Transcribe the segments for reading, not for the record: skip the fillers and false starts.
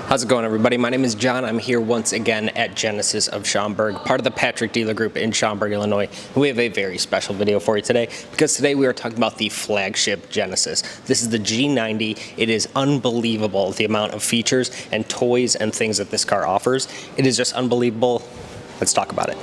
How's it going, everybody? My name is John. I'm here once again at Genesis of Schaumburg, part of the Patrick Dealer Group in Schaumburg, Illinois. We have a very special video for you today because today we are talking about the flagship Genesis. This is the G90. It is unbelievable the amount of features and toys and things that this car offers. It is just unbelievable. Let's talk about it.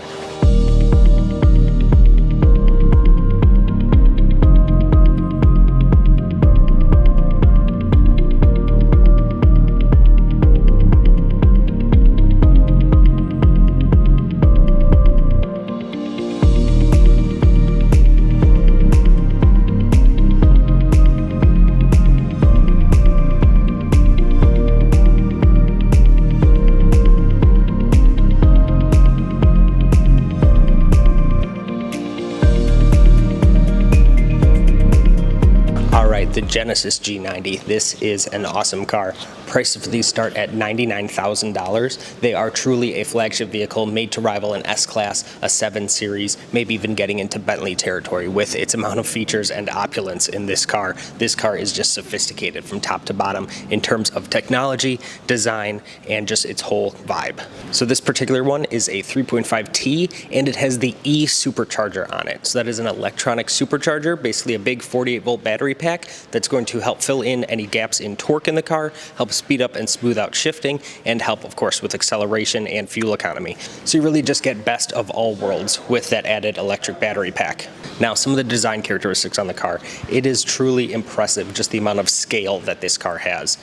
The Genesis G90. This is an awesome car. Prices for these start at $99,000. They are truly a flagship vehicle made to rival an S-Class, a 7 Series, maybe even getting into Bentley territory with its amount of features and opulence in this car. This car is just sophisticated from top to bottom in terms of technology, design, and just its whole vibe. So this particular one is a 3.5T and it has the E supercharger on it. So that is an electronic supercharger, basically a big 48-volt battery pack that's going to help fill in any gaps in torque in the car, help speed up and smooth out shifting, and help, of course, with acceleration and fuel economy. So you really just get best of all worlds with that added electric battery pack. Now, some of the design characteristics on the car, it is truly impressive, just the amount of scale that this car has.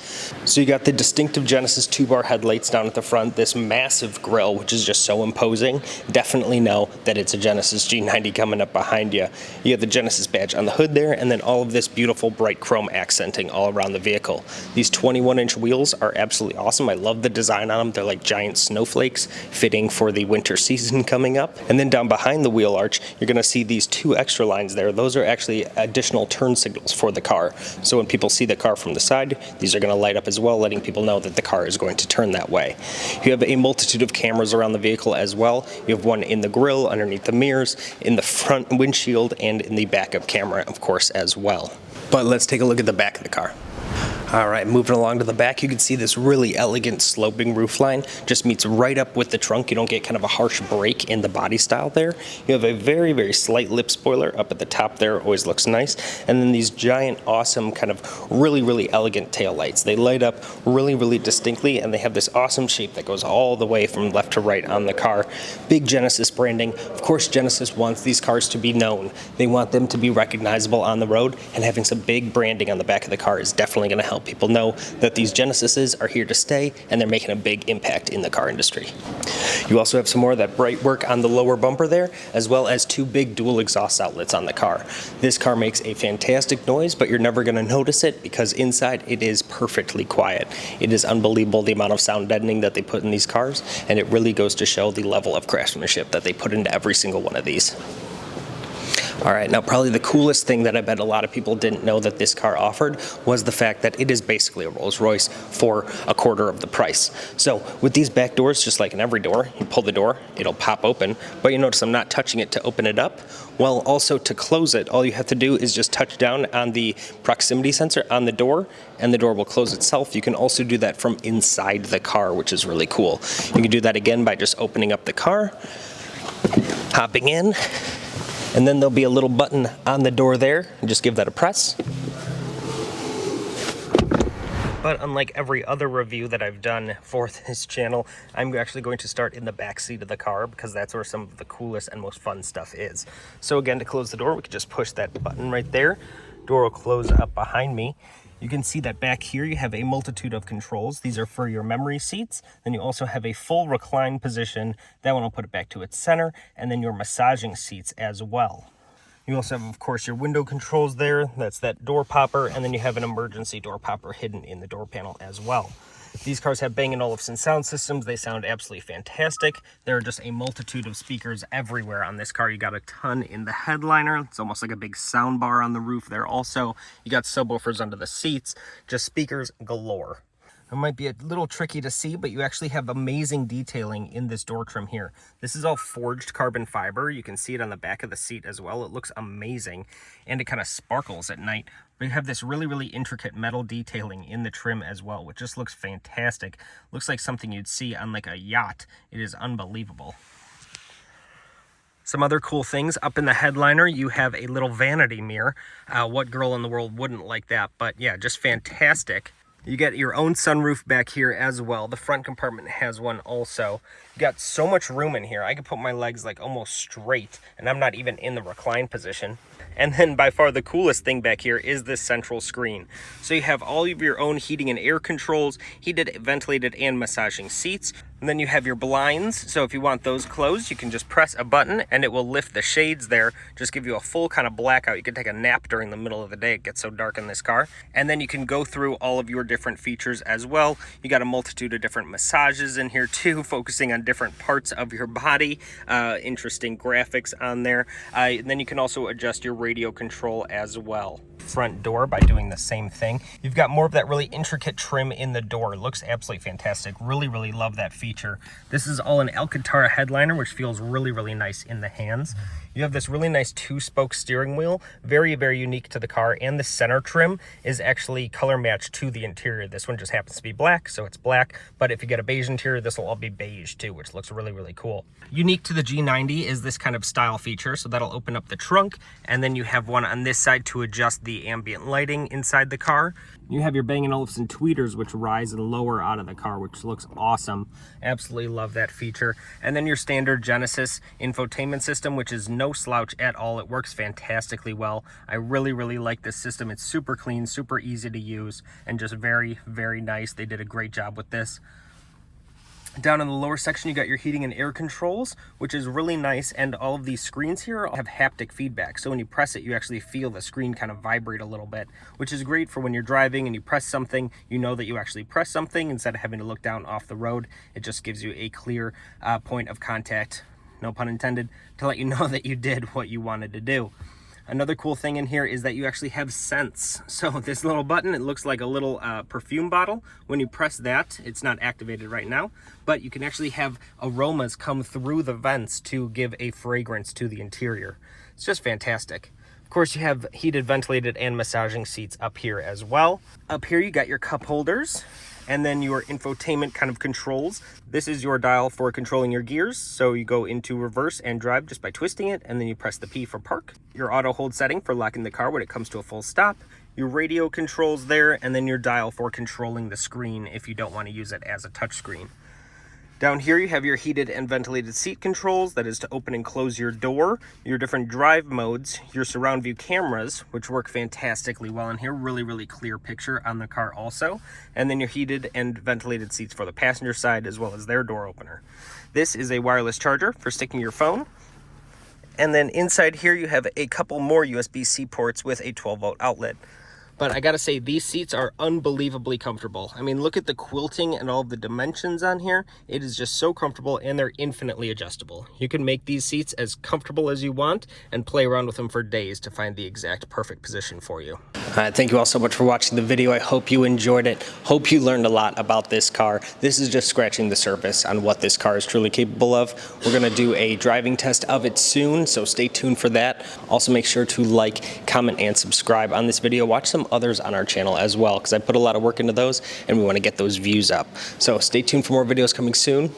So you got the distinctive Genesis 2-bar headlights down at the front, this massive grille, which is just so imposing. Definitely know that it's a Genesis G90 coming up behind you. You have the Genesis badge on the hood there, and then all of this beautiful bright chrome accenting all around the vehicle. These 21-inch wheels are absolutely awesome. I love the design on them. They're like giant snowflakes fitting for the winter season coming up. And then down behind the wheel arch, you're going to see these two extra lines there. Those are actually additional turn signals for the car. So when people see the car from the side, these are going to light up as well, letting people know that the car is going to turn that way. You have a multitude of cameras around the vehicle as well. You have one in the grille, underneath the mirrors, in the front windshield, and in the backup camera, of course, as well. But let's take a look at the back of the car. All right, moving along to the back, you can see this really elegant sloping roofline just meets right up with the trunk. You don't get kind of a harsh break in the body style there. You have a very, very slight lip spoiler up at the top there, always looks nice. And then these giant, awesome, kind of really, really elegant tail lights. They light up really, really distinctly, and they have this awesome shape that goes all the way from left to right on the car. Big Genesis branding. Of course, Genesis wants these cars to be known. They want them to be recognizable on the road, and having some big branding on the back of the car is definitely going to help people know that these Genesises are here to stay and they're making a big impact in the car industry. You also have some more of that bright work on the lower bumper there, as well as two big dual exhaust outlets on the car. This car makes a fantastic noise, but you're never going to notice it because inside it is perfectly quiet. It is unbelievable the amount of sound deadening that they put in these cars, and it really goes to show the level of craftsmanship that they put into every single one of these. All right, now probably the coolest thing that I bet a lot of people didn't know that this car offered was the fact that it is basically a Rolls Royce for a quarter of the price. So with these back doors, just like in every door, you pull the door, it'll pop open, but you notice I'm not touching it to open it up. Well, also to close it, all you have to do is just touch down on the proximity sensor on the door, and the door will close itself. You can also do that from inside the car, which is really cool. You can do that again by just opening up the car, hopping in, and then there'll be a little button on the door there. You just give that a press. But unlike every other review that I've done for this channel, I'm actually going to start in the back seat of the car because that's where some of the coolest and most fun stuff is. So again, to close the door, we can just push that button right there. Door will close up behind me. You can see that back here you have a multitude of controls. These are for your memory seats. Then you also have a full recline position. That one will put it back to its center, and then your massaging seats as well. You also have, of course, your window controls there. That's that door popper, and then you have an emergency door popper hidden in the door panel as well. These cars have Bang & Olufsen sound systems. They sound absolutely fantastic. There are just a multitude of speakers everywhere on this car. You got a ton in the headliner. It's almost like a big sound bar on the roof there also. You got subwoofers under the seats, just speakers galore. It might be a little tricky to see, but you actually have amazing detailing in this door trim here. This is all forged carbon fiber. You can see it on the back of the seat as well. It looks amazing, and it kind of sparkles at night. But you have this really, really intricate metal detailing in the trim as well, which just looks fantastic. Looks like something you'd see on like a yacht. It is unbelievable. Some other cool things up in the headliner, you have a little vanity mirror. What girl in the world wouldn't like that? But yeah, just fantastic. You get your own sunroof back here as well. The front compartment has one also. You got so much room in here. I could put my legs like almost straight, and I'm not even in the recline position. And then by far the coolest thing back here is this central screen. So you have all of your own heating and air controls, heated, ventilated, and massaging seats. And then you have your blinds. So if you want those closed, you can just press a button and it will lift the shades there. Just give you a full kind of blackout. You can take a nap during the middle of the day. It gets so dark in this car. And then you can go through all of your different features as well. You got a multitude of different massages in here too, focusing on different parts of your body. Interesting graphics on there. And then you can also adjust your radio control as well. Front door by doing the same thing. You've got more of that really intricate trim in the door. It looks absolutely fantastic. Really, really love that feature. This is all an Alcantara headliner, which feels really, really nice in the hands. You have this really nice 2-spoke steering wheel, very, very unique to the car, and the center trim is actually color matched to the interior. This one just happens to be black, so it's black, but if you get a beige interior, this will all be beige too, which looks really, really cool. Unique to the G90 is this kind of style feature, so that'll open up the trunk, and then you have one on this side to adjust the ambient lighting inside the car. You have your Bang & Olufsen tweeters, which rise and lower out of the car, which looks awesome. Absolutely love that feature. And then your standard Genesis infotainment system, which is no slouch at all. It works fantastically well. I really, really like this system. It's super clean, super easy to use, and just very, very nice. They did a great job with this. Down in the lower section, you got your heating and air controls, which is really nice, and all of these screens here have haptic feedback. So when you press it, you actually feel the screen kind of vibrate a little bit, which is great for when you're driving and you press something, you know that you actually press something instead of having to look down off the road. It just gives you a clear point of contact, no pun intended, to let you know that you did what you wanted to do. Another cool thing in here is that you actually have scents. So this little button, it looks like a little perfume bottle. When you press that, it's not activated right now, but you can actually have aromas come through the vents to give a fragrance to the interior. It's just fantastic. Of course, you have heated, ventilated, and massaging seats up here as well. Up here, you got your cup holders, and then your infotainment kind of controls. This is your dial for controlling your gears. So you go into reverse and drive just by twisting it, and then you press the P for park. Your auto hold setting for locking the car when it comes to a full stop. Your radio controls there, and then your dial for controlling the screen if you don't want to use it as a touchscreen. Down here you have your heated and ventilated seat controls, that is to open and close your door, your different drive modes, your surround view cameras, which work fantastically well in here, really, really clear picture on the car also, and then your heated and ventilated seats for the passenger side as well as their door opener. This is a wireless charger for sticking your phone, and then inside here you have a couple more USB-C ports with a 12-volt outlet. But I gotta say, these seats are unbelievably comfortable. I mean, look at the quilting and all of the dimensions on here. It is just so comfortable, and they're infinitely adjustable. You can make these seats as comfortable as you want and play around with them for days to find the exact perfect position for you. Thank you all so much for watching the video. I hope you enjoyed it. Hope you learned a lot about this car. This is just scratching the surface on what this car is truly capable of. We're gonna do a driving test of it soon, so stay tuned for that. Also make sure to like, comment, and subscribe on this video. Watch some others on our channel as well, because I put a lot of work into those and we want to get those views up. So stay tuned for more videos coming soon.